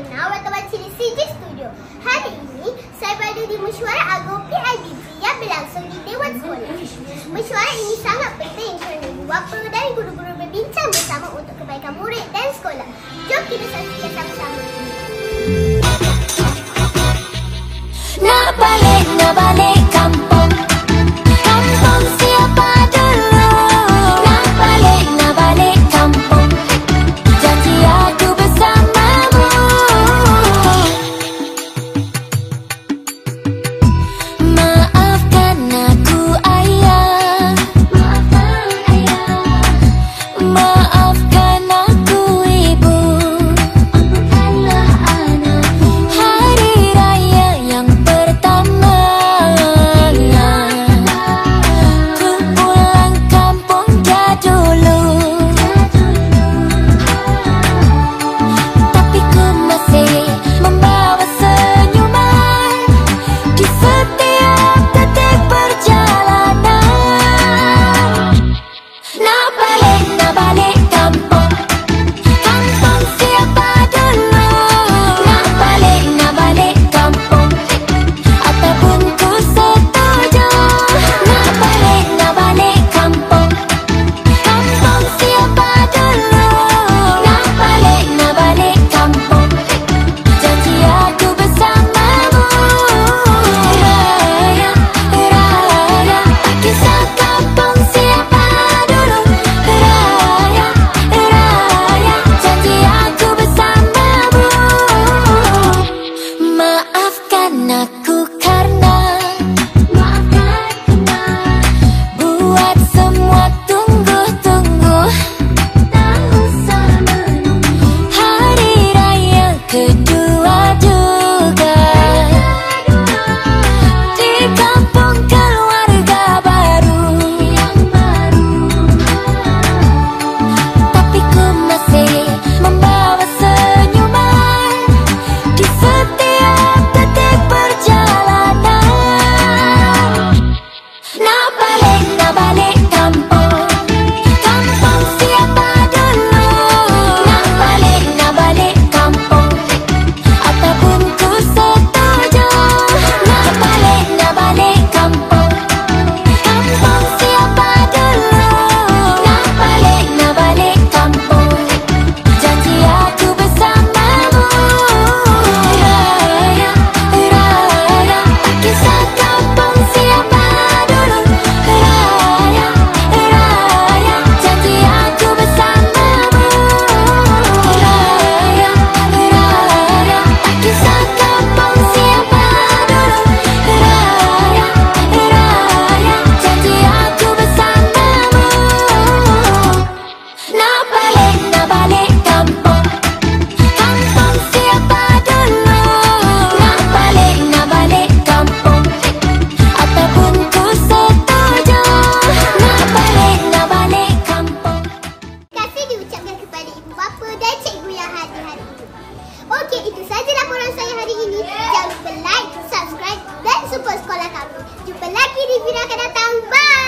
Serena, wartawan cilik CJ Studio. Hari ini, saya berada di mesyuarat agung PIBB yang berlangsung di Dewan Sekolah. Mesyuarat ini sangat penting kerana ibu bapa dan guru-guru berbincang bersama untuk kebaikan murid dan sekolah. Jom kita saksikan sama-sama. Nak balik kampung. Kampung siapa dulu? Nak balik kampung. Janji aku bersamamu. Maafkan aku ayah. Maafkan aku ibu. Hari raya yang pertama ku pulang kampung dahulu. Tapi ku masih membawa senyuman di setiap detik perjalanan. Nak balik kampung. Kampung siapa dulu? Nak balik kampung. Ataupun ku setuju. Nak balik kampung. Kampung siapa dulu? Nak balik kampung. Janji aku bersamamu. Raya, raya, kisah kampung siapa dulu? Raya, raya, janji aku bersamamu. Maafkan aku karena buat semua tunggu-tunggu. Tak usah menunggu hari raya kedua juga. Di kampung keluarga baru. Tapi ku masih membawa senyuman di setiap detik perjalanan. Nak balik kampung. Kampung siapa dulu? Nak balik kampung. Ataupun ku setuju. Nak balik kampung. Kampung siapa dulu? Nak balik kampung. Janji aku bersamamu. Raya, raya, kisah kampung siapa dulu? Raya, raya, janji aku bersamamu. Raya, raya, kisah kampung siapa dulu? Raya, raya, janji aku bersamamu. Nak balik kampung. Kampung siapa dulu? Nak balik kampung. Ataupun ku setuju. Nak balik kampung. Terima kasih diucapkan kepada ibu bapa dan cikgu yang hadir hari ini. Okey, itu saja laporan saya hari ini. Jangan lupa like, subscribe dan support sekolah kami. Jumpa lagi di video akan datang. Bye!